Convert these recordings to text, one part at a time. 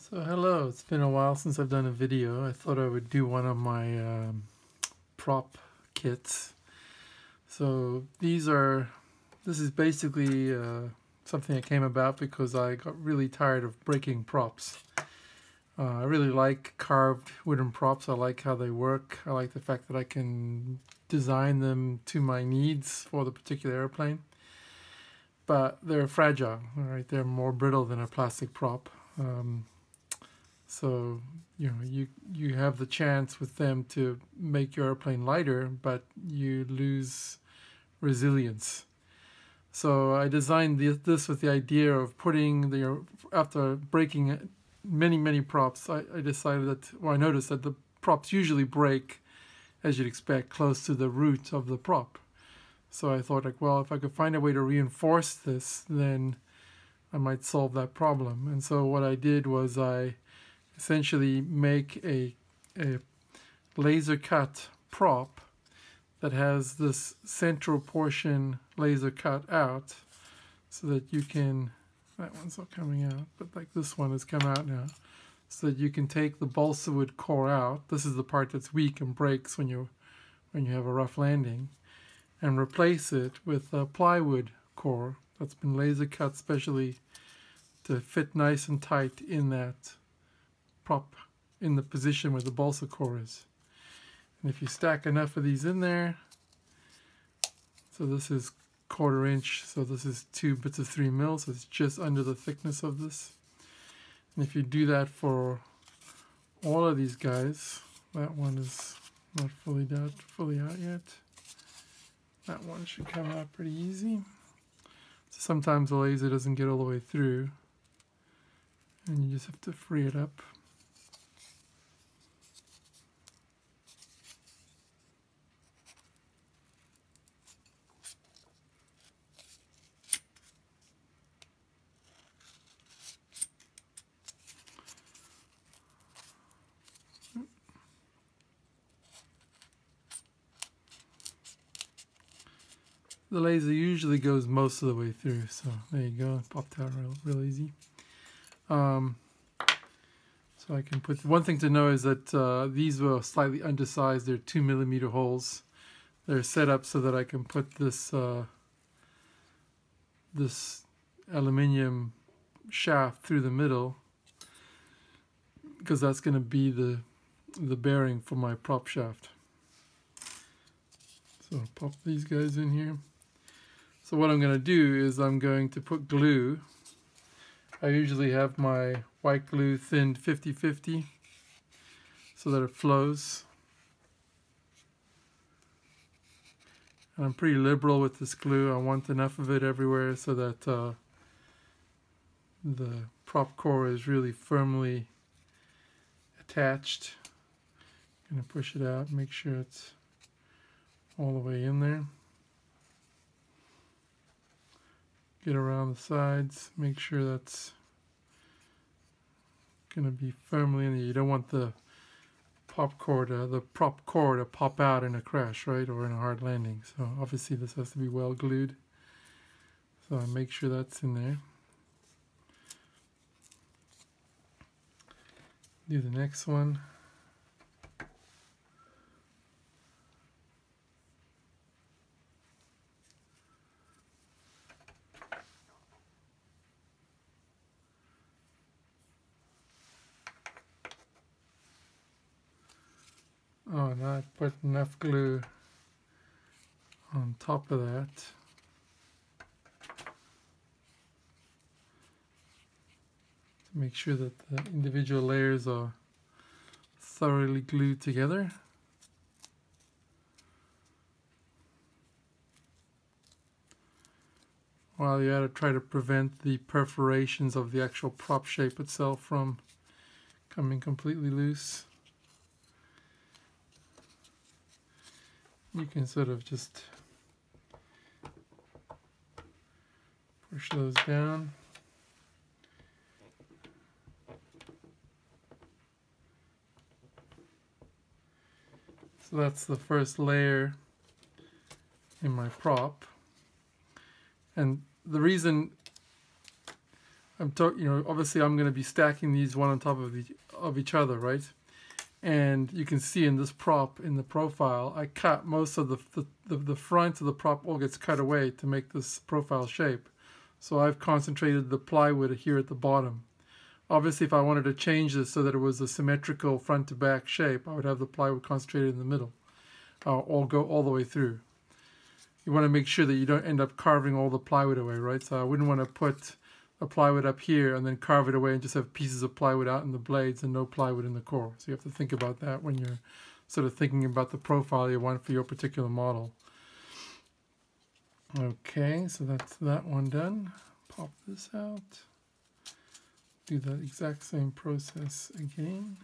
So hello, it's been a while since I've done a video. I thought I would do one of my prop kits. So this is basically something that came about because I got really tired of breaking props. I really like carved wooden props. I like how they work. I like the fact that I can design them to my needs for the particular airplane. But they're fragile, right? They're more brittle than a plastic prop. So you have the chance with them to make your airplane lighter, but you lose resilience. So I designed this with the idea of putting after breaking many props, I decided that, well, I noticed that the props usually break, as you'd expect, close to the root of the prop. So I thought, like, well, if I could find a way to reinforce this, then I might solve that problem. And so what I did was I essentially make a laser cut prop that has this central portion laser cut out, so that you can, that one's not coming out, but like this one has come out now, so that you can take the balsa wood core out. This is the part that's weak and breaks when you have a rough landing, and replace it with a plywood core that's been laser cut specially to fit nice and tight in that prop, in the position where the balsa core is. And if you stack enough of these in there, so this is 1/4 inch, so this is 2 bits of 3 mil, so it's just under the thickness of this. And if you do that for all of these guys, that one is not fully out yet. That one should come out pretty easy. So sometimes the laser doesn't get all the way through, and you just have to free it up. The laser usually goes most of the way through, so there you go. It popped out real easy. So I can put, one thing to know is that these were slightly undersized. They're 2mm holes. They're set up so that I can put this this aluminium shaft through the middle, because that's going to be the bearing for my prop shaft. So I'll pop these guys in here. So what I'm going to do is I'm going to put glue. I usually have my white glue thinned 50-50 so that it flows. And I'm pretty liberal with this glue. I want enough of it everywhere so that the prop core is really firmly attached. I'm going to push it out, make sure it's all the way in there. Get around the sides, make sure that's going to be firmly in there. You don't want the prop core to pop out in a crash, right, or in a hard landing. So obviously this has to be well glued. So I make sure that's in there. Do the next one. Oh, now I put enough glue on top of that. To make sure that the individual layers are thoroughly glued together. While you gotta try to prevent the perforations of the actual prop shape itself from coming completely loose. You can sort of just push those down. So that's the first layer in my prop. And the reason obviously I'm going to be stacking these one on top of each other, right? And you can see in this prop, in the profile, I cut most of the front of the prop all gets cut away to make this profile shape. So I've concentrated the plywood here at the bottom. Obviously, if I wanted to change this so that it was a symmetrical front to back shape, I would have the plywood concentrated in the middle, or go all the way through. You want to make sure that you don't end up carving all the plywood away, right? So I wouldn't want to put a plywood up here and then carve it away and just have pieces of plywood out in the blades and no plywood in the core. So you have to think about that when you're sort of thinking about the profile you want for your particular model. Okay, so that's that one done. Pop this out. Do the exact same process again.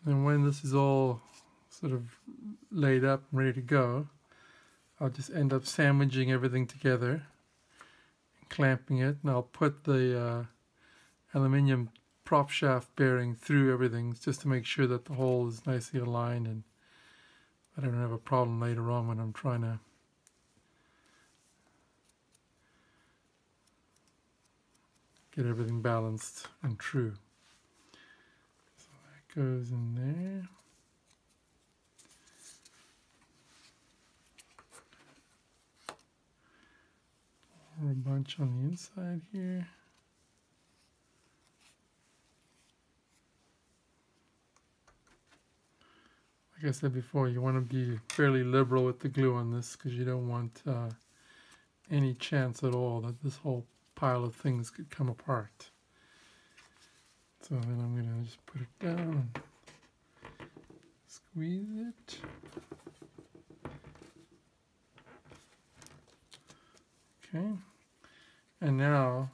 And when this is all sort of laid up and ready to go, I'll just end up sandwiching everything together, clamping it, and I'll put the aluminium prop shaft bearing through everything just to make sure that the hole is nicely aligned and I don't have a problem later on when I'm trying to get everything balanced and true. So that goes in there. Or a bunch on the inside here. Like I said before, you want to be fairly liberal with the glue on this because you don't want any chance at all that this whole pile of things could come apart. So then I'm going to just put it down and squeeze it. Okay. And now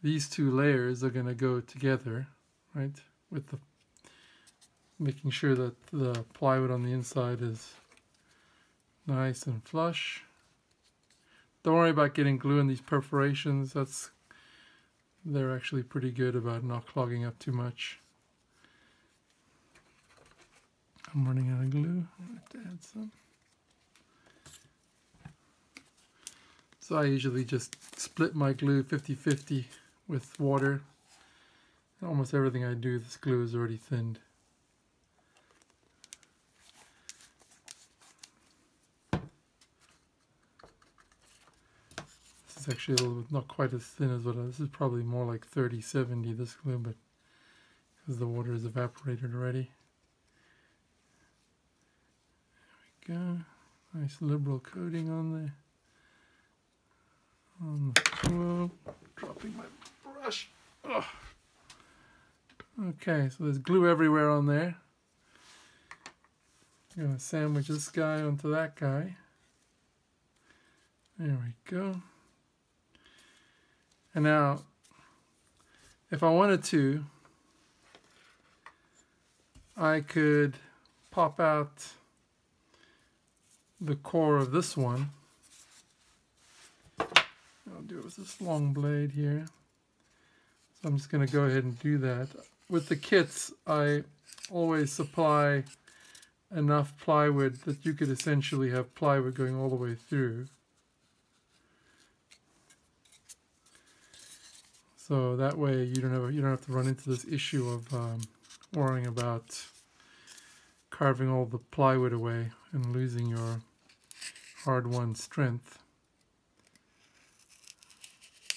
these two layers are going to go together, right? With the making sure that the plywood on the inside is nice and flush. Don't worry about getting glue in these perforations. They're actually pretty good about not clogging up too much. I'm running out of glue. I have to add some. So I usually just split my glue 50-50 with water. Almost everything I do, this glue is already thinned. This is actually a little bit, not quite as thin as this is probably more like 30-70, this glue, but because the water is evaporated already. There we go. Nice liberal coating on the whoa, dropping my brush. Ugh. Okay, so there's glue everywhere on there. I'm going to sandwich this guy onto that guy. There we go. And now, if I wanted to, I could pop out the core of this one. I'll do it with this long blade here. So I'm just going to go ahead and do that. With the kits, I always supply enough plywood that you could essentially have plywood going all the way through. So that way you don't have to run into this issue of worrying about carving all the plywood away and losing your hard-won strength.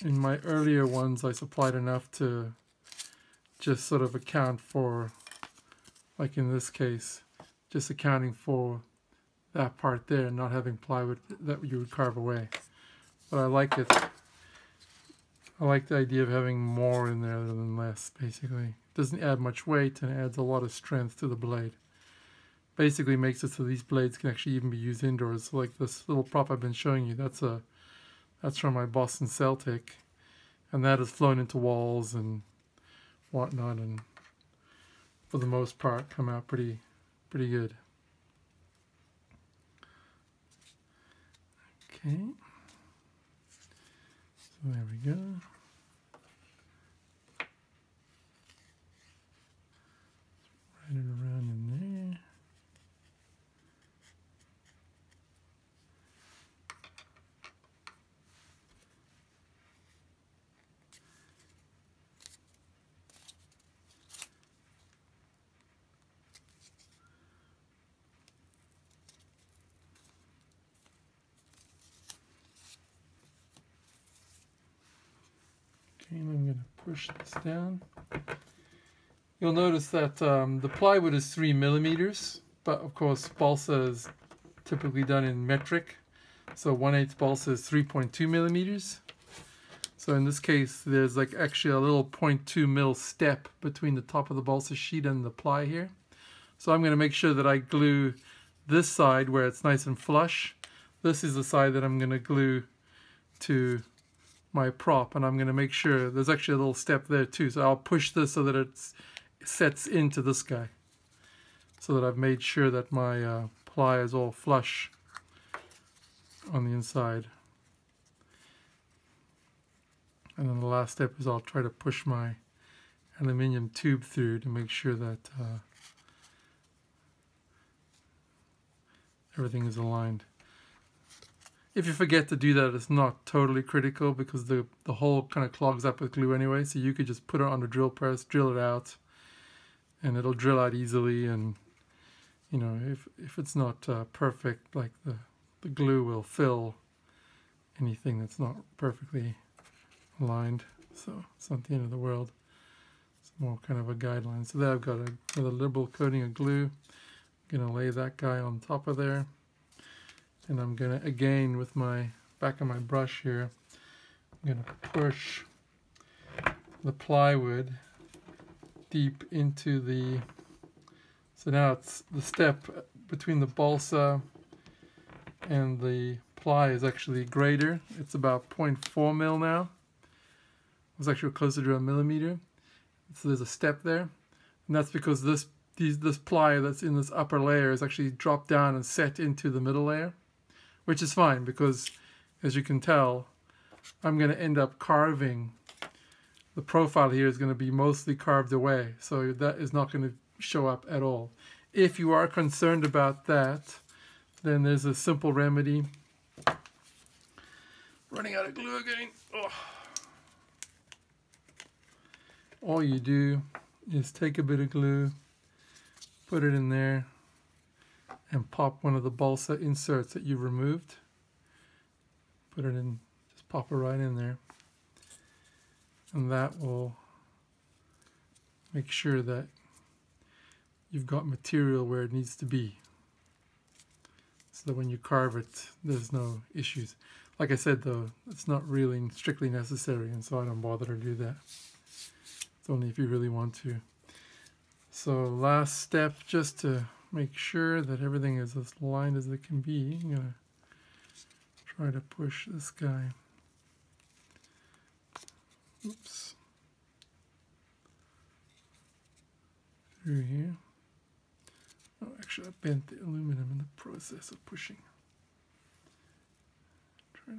In my earlier ones, I supplied enough to just sort of account for, like in this case, just accounting for that part there and not having plywood that you would carve away. But I like it. I like the idea of having more in there than less, basically. It doesn't add much weight and adds a lot of strength to the blade. Basically makes it so these blades can actually even be used indoors. So like this little prop I've been showing you, that's from my Boston Celtic, and that has flown into walls and whatnot, and for the most part come out pretty good. Okay, so there we go. Okay, and I'm going to push this down. You'll notice that the plywood is 3 millimeters, but of course balsa is typically done in metric. So 1/8 balsa is 3.2 millimeters. So in this case, there's like actually a little 0.2 mil step between the top of the balsa sheet and the ply here. So I'm going to make sure that I glue this side where it's nice and flush. This is the side that I'm going to glue to my prop, and I'm going to make sure there's actually a little step there too. So I'll push this so that it sets into this guy, so that I've made sure that my ply is all flush on the inside. And then the last step is I'll try to push my aluminium tube through to make sure that everything is aligned. If you forget to do that, it's not totally critical because the hole kind of clogs up with glue anyway, so you could just put it on the drill press, drill it out, and it'll drill out easily. And you know, if it's not perfect, like the glue will fill anything that's not perfectly aligned, so it's not the end of the world. It's more kind of a guideline. So there I've got with a liberal coating of glue. I'm going to lay that guy on top of there, and I'm going to, again with my back of my brush here, I'm going to push the plywood deep into the, so now it's the step between the balsa and the ply is actually greater. It's about 0.4 mil now. It's actually closer to a millimeter. So there's a step there, and that's because this ply that's in this upper layer is actually dropped down and set into the middle layer, which is fine because, as you can tell, I'm going to end up carving. The profile here is going to be mostly carved away, so that is not going to show up at all. If you are concerned about that, then there's a simple remedy. Running out of glue again. Oh. All you do is take a bit of glue, put it in there, and pop one of the balsa inserts that you've removed. Put it in, just pop it right in there. And that will make sure that you've got material where it needs to be, so that when you carve it, there's no issues. Like I said though, it's not really strictly necessary, and so I don't bother to do that. It's only if you really want to. So last step, just to make sure that everything is as aligned as it can be, I'm going to try to push this guy. Oops. Through here. Oh, actually I bent the aluminum in the process of pushing. Try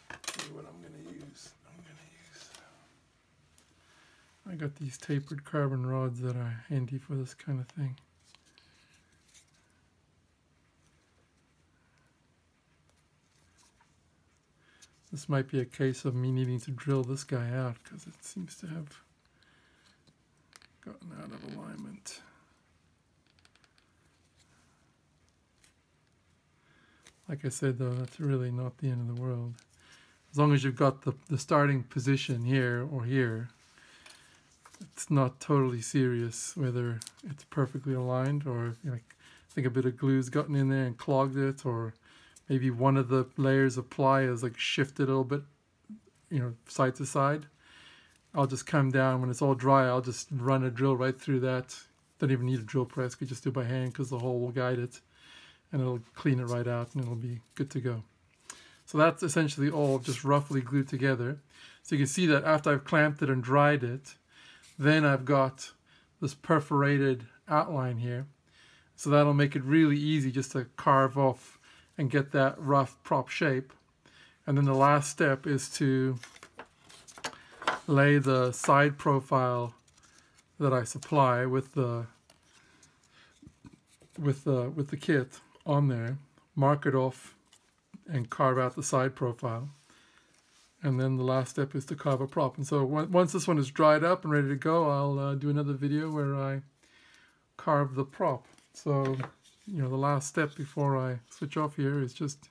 to see what I'm going to use. I got these tapered carbon rods that are handy for this kind of thing. This might be a case of me needing to drill this guy out because it seems to have gotten out of alignment. Like I said though, that's really not the end of the world. As long as you've got the starting position here or here, it's not totally serious whether it's perfectly aligned or, you know, I think a bit of glue's gotten in there and clogged it, or maybe one of the layers of ply is like shifted a little bit, you know, side to side. I'll just come down when it's all dry. I'll just run a drill right through that. Don't even need a drill press. Could just do it by hand because the hole will guide it, and it'll clean it right out, and it'll be good to go. So that's essentially all just roughly glued together. So you can see that after I've clamped it and dried it, then I've got this perforated outline here. So that'll make it really easy just to carve off and get that rough prop shape. And then the last step is to lay the side profile that I supply with the kit on there, mark it off, and carve out the side profile. And then the last step is to carve a prop. And so once this one is dried up and ready to go, I'll do another video where I carve the prop. So, you know, the last step before I switch off here is just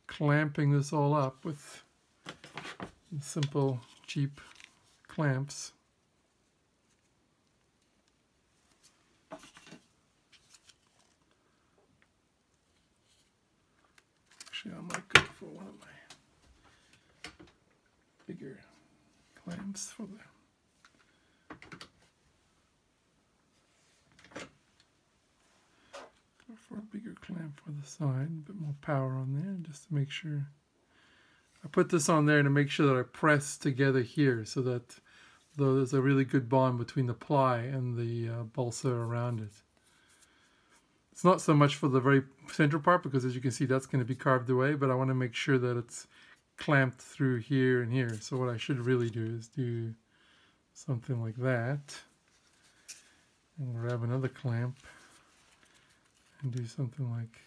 clamping this all up with simple, cheap clamps. Actually, I might go for one of my bigger clamps for the a bigger clamp for the side, a bit more power on there just to make sure. I put this on there to make sure that I press together here so that there's a really good bond between the ply and the balsa around it. It's not so much for the very center part because as you can see that's going to be carved away, but I want to make sure that it's clamped through here and here. So what I should really do is do something like that and grab another clamp and do something like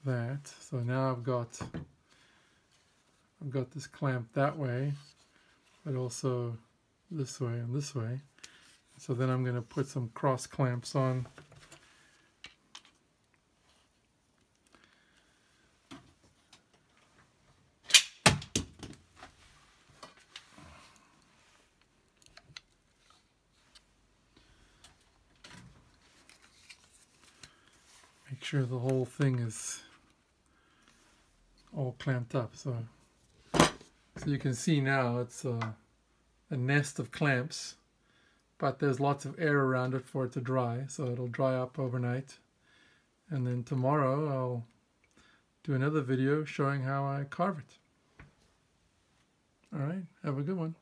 that. So now I've got this clamp that way, but also this way and this way. So then I'm going to put some cross clamps on. Make sure the whole thing is all clamped up. So you can see now it's a nest of clamps, but there's lots of air around it for it to dry, so it'll dry up overnight. And then tomorrow I'll do another video showing how I carve it. All right, have a good one.